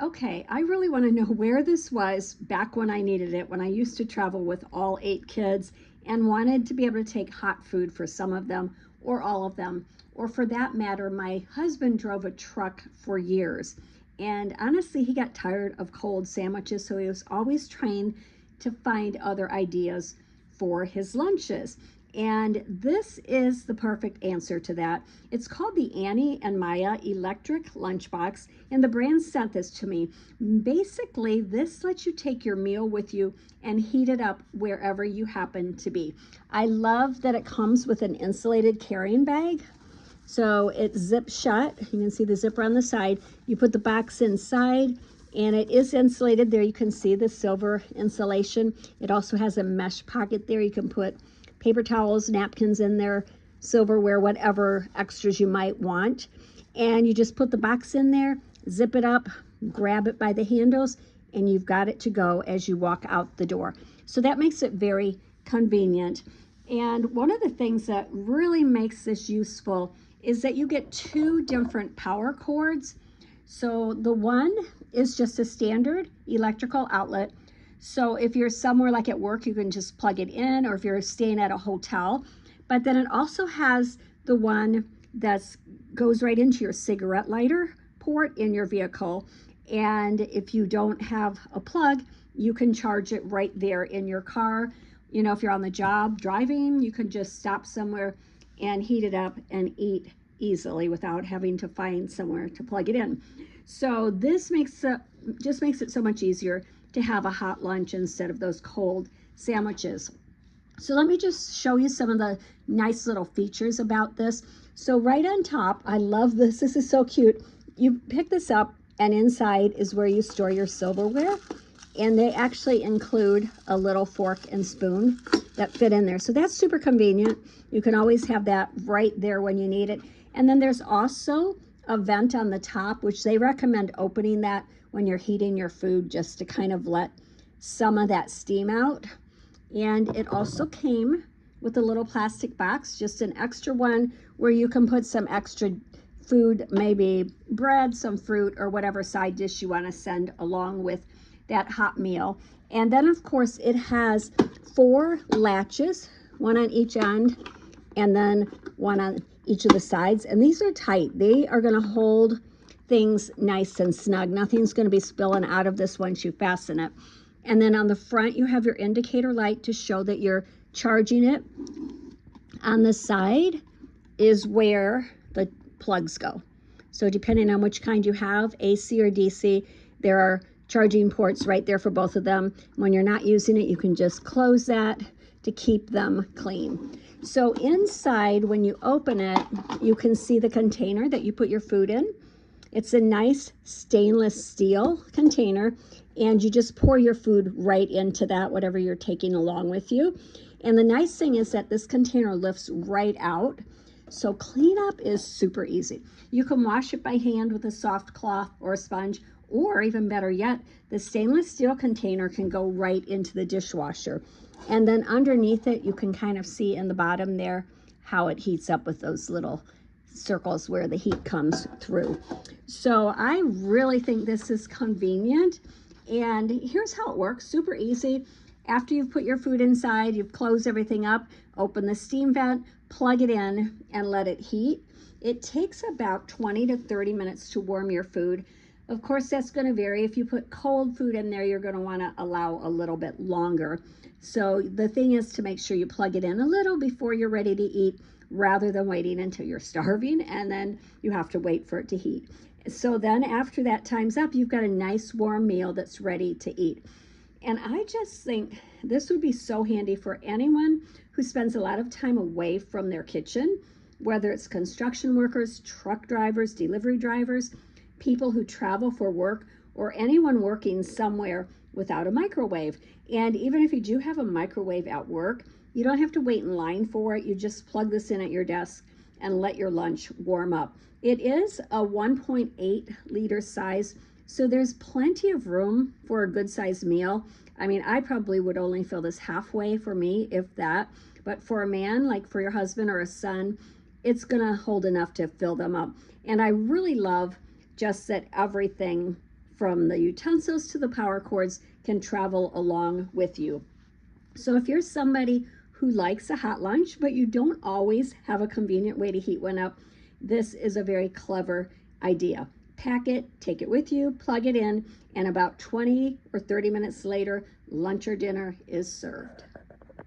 Okay, I really want to know where this was back when I needed it, when I used to travel with all 8 kids and wanted to be able to take hot food for some of them or all of them. Or for that matter, my husband drove a truck for years. And honestly, he got tired of cold sandwiches, so he was always trying to find other ideas for his lunches. And this is the perfect answer to that. It's called the Annie and Maya Electric Lunchbox, and the brand sent this to me. Basically, this lets you take your meal with you and heat it up wherever you happen to be. I love that it comes with an insulated carrying bag. So it zips shut. You can see the zipper on the side. You put the box inside and it is insulated. There you can see the silver insulation. It also has a mesh pocket there. You can put paper towels, napkins in there, silverware, whatever extras you might want. And you just put the box in there, zip it up, grab it by the handles, and you've got it to go as you walk out the door. So that makes it very convenient. And one of the things that really makes this useful is that you get 2 different power cords. So the one is just a standard electrical outlet. So if you're somewhere like at work, you can just plug it in, or if you're staying at a hotel. But then it also has the one that goes right into your cigarette lighter port in your vehicle. And if you don't have a plug, you can charge it right there in your car. You know, if you're on the job driving, you can just stop somewhere and heat it up and eat easily without having to find somewhere to plug it in. So this just makes it so much easier to have a hot lunch instead of those cold sandwiches. So let me just show you some of the nice little features about this. So right on top, I love this. This is so cute. You pick this up and inside is where you store your silverware. And they actually include a little fork and spoon that fit in there. So that's super convenient. You can always have that right there when you need it. And then there's also a vent on the top, which they recommend opening that when you're heating your food, just to kind of let some of that steam out. And it also came with a little plastic box, just an extra one where you can put some extra food, maybe bread, some fruit, or whatever side dish you want to send along with that hot meal. And then of course it has 4 latches, one on each end and then one on each of the sides. And these are tight. They are going to hold things nice and snug. Nothing's going to be spilling out of this once you fasten it. And then on the front, you have your indicator light to show that you're charging it. On the side is where the plugs go. So depending on which kind you have, AC or DC, there are charging ports right there for both of them. When you're not using it, you can just close that to keep them clean. So inside, when you open it, you can see the container that you put your food in. It's a nice stainless steel container, and you just pour your food right into that, whatever you're taking along with you. And the nice thing is that this container lifts right out, so cleanup is super easy. You can wash it by hand with a soft cloth or a sponge, or even better yet, the stainless steel container can go right into the dishwasher. And then underneath it, you can kind of see in the bottom there how it heats up with those little circles where the heat comes through. So I really think this is convenient. And here's how it works, super easy. After you've put your food inside, you've closed everything up, open the steam vent, plug it in, and let it heat. It takes about 20 to 30 minutes to warm your food. Of course, that's going to vary. If you put cold food in there, you're going to want to allow a little bit longer. So the thing is to make sure you plug it in a little before you're ready to eat, rather than waiting until you're starving and then you have to wait for it to heat. So then after that time's up, you've got a nice warm meal that's ready to eat. And I just think this would be so handy for anyone who spends a lot of time away from their kitchen, whether it's construction workers, truck drivers, delivery drivers, people who travel for work, or anyone working somewhere without a microwave. And even if you do have a microwave at work, you don't have to wait in line for it. You just plug this in at your desk and let your lunch warm up. It is a 1.8 liter size, so there's plenty of room for a good sized meal. I mean, I probably would only fill this halfway for me, if that. But for a man, like for your husband or a son, it's gonna hold enough to fill them up. And I really love just that everything from the utensils to the power cords can travel along with you. So if you're somebody who likes a hot lunch, but you don't always have a convenient way to heat one up, this is a very clever idea. Pack it, take it with you, plug it in, and about 20 or 30 minutes later, lunch or dinner is served.